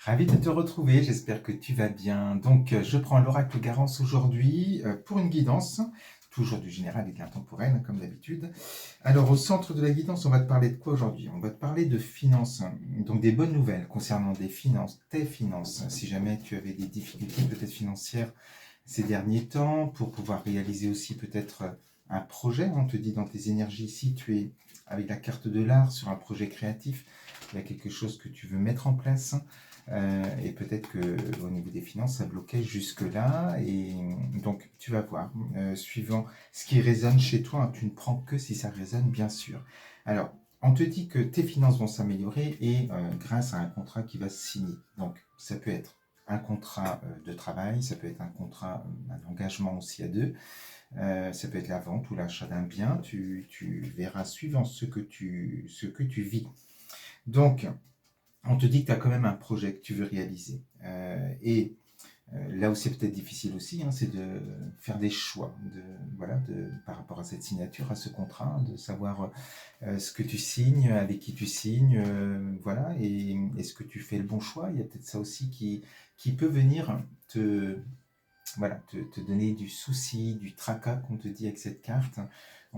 Ravi de te retrouver, j'espère que tu vas bien. Donc, je prends l'oracle Garance aujourd'hui pour une guidance, toujours du général et de l'intemporel, comme d'habitude. Alors, au centre de la guidance, on va te parler de quoi aujourd'hui? On va te parler de finances, donc des bonnes nouvelles concernant des finances, tes finances. Si jamais tu avais des difficultés peut-être financières ces derniers temps, pour pouvoir réaliser aussi peut-être un projet, on te dit dans tes énergies, si tu es avec la carte de l'art sur un projet créatif, il y a quelque chose que tu veux mettre en place. Et peut-être qu'au niveau des finances, ça bloquait jusque-là. Et donc, tu vas voir, suivant ce qui résonne chez toi, hein, tu ne prends que si ça résonne, bien sûr. Alors, on te dit que tes finances vont s'améliorer et grâce à un contrat qui va se signer. Donc, ça peut être un contrat de travail, ça peut être un contrat, un engagement aussi à deux, ça peut être la vente ou l'achat d'un bien, tu verras suivant ce que tu vis. Donc, on te dit que tu as quand même un projet que tu veux réaliser. Là où c'est peut-être difficile aussi, hein, c'est de faire des choix voilà, par rapport à cette signature, à ce contrat, de savoir ce que tu signes, avec qui tu signes, voilà, et est-ce que tu fais le bon choix. Il y a peut-être ça aussi qui peut venir te donner du souci, du tracas qu'on te dit avec cette carte.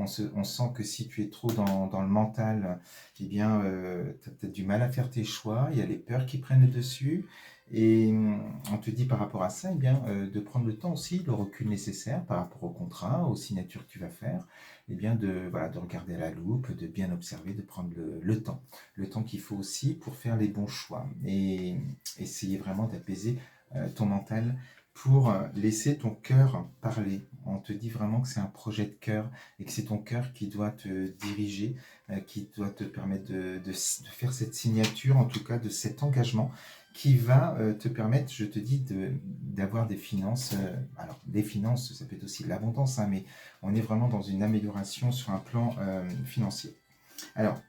On sent que si tu es trop dans le mental, eh bien, tu as peut-être du mal à faire tes choix, il y a les peurs qui prennent le dessus, et on te dit par rapport à ça, eh bien, de prendre le temps aussi, le recul nécessaire par rapport au contrat, aux signatures que tu vas faire, eh bien, voilà, de regarder à la loupe, de bien observer, de prendre le temps qu'il faut aussi pour faire les bons choix, et essayer vraiment d'apaiser ton mental pour laisser ton cœur parler. On te dit vraiment que c'est un projet de cœur et que c'est ton cœur qui doit te diriger, qui doit te permettre de faire cette signature, en tout cas de cet engagement qui va te permettre, je te dis, d'avoir des finances. Alors, des finances, ça peut être aussi de l'abondance, hein, mais on est vraiment dans une amélioration sur un plan financier. Alors,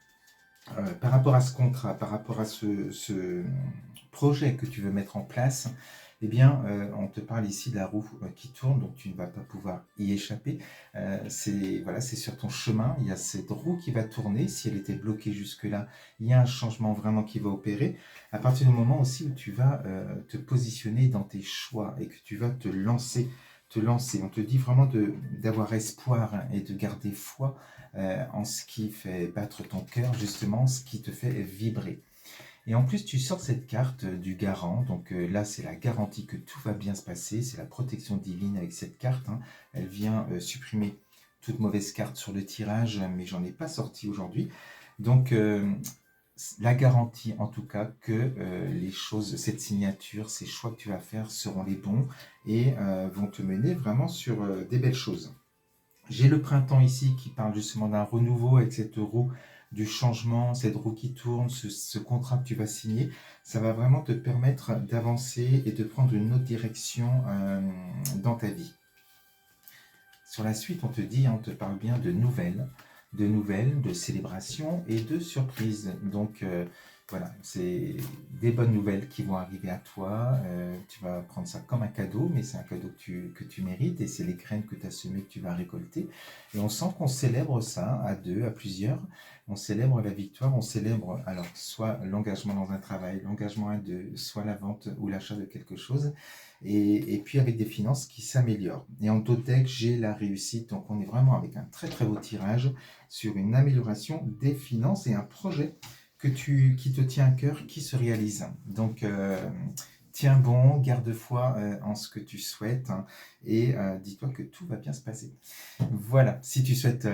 par rapport à ce contrat, par rapport à ce projet que tu veux mettre en place, eh bien, on te parle ici de la roue qui tourne, donc tu ne vas pas pouvoir y échapper. Voilà, c'est sur ton chemin, il y a cette roue qui va tourner. Si elle était bloquée jusque-là, il y a un changement vraiment qui va opérer. À partir du moment aussi où tu vas te positionner dans tes choix et que tu vas te lancer. On te dit vraiment d'avoir espoir, hein, et de garder foi en ce qui fait battre ton cœur, justement, ce qui te fait vibrer. Et en plus, tu sors cette carte du garant. Donc là, c'est la garantie que tout va bien se passer. C'est la protection divine avec cette carte, hein. Elle vient supprimer toute mauvaise carte sur le tirage, mais j'en ai pas sorti aujourd'hui. Donc, la garantie, en tout cas, que les choses, cette signature, ces choix que tu vas faire seront les bons et vont te mener vraiment sur des belles choses. J'ai le printemps ici qui parle justement d'un renouveau avec cette roue du changement, cette roue qui tourne, ce contrat que tu vas signer. Ça va vraiment te permettre d'avancer et de prendre une autre direction dans ta vie. Sur la suite, on te dit, on te parle bien de célébrations et de surprises. Donc voilà, c'est des bonnes nouvelles qui vont arriver à toi. Tu vas prendre ça comme un cadeau, mais c'est un cadeau que tu mérites et c'est les graines que tu as semées que tu vas récolter. Et on sent qu'on célèbre ça à deux, à plusieurs. On célèbre la victoire, on célèbre alors soit l'engagement dans un travail, l'engagement à deux, soit la vente ou l'achat de quelque chose. Et puis avec des finances qui s'améliorent. Et en Totec, j'ai la réussite. Donc on est vraiment avec un très très beau tirage sur une amélioration des finances et un projet qui te tient à cœur, qui se réalise. Donc tiens bon, garde foi en ce que tu souhaites, hein, et dis-toi que tout va bien se passer. Voilà, si tu souhaites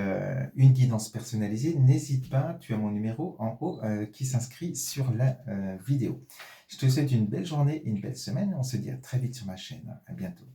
une guidance personnalisée, n'hésite pas, tu as mon numéro en haut qui s'inscrit sur la vidéo. Je te souhaite une belle journée, une belle semaine. On se dit à très vite sur ma chaîne. À bientôt.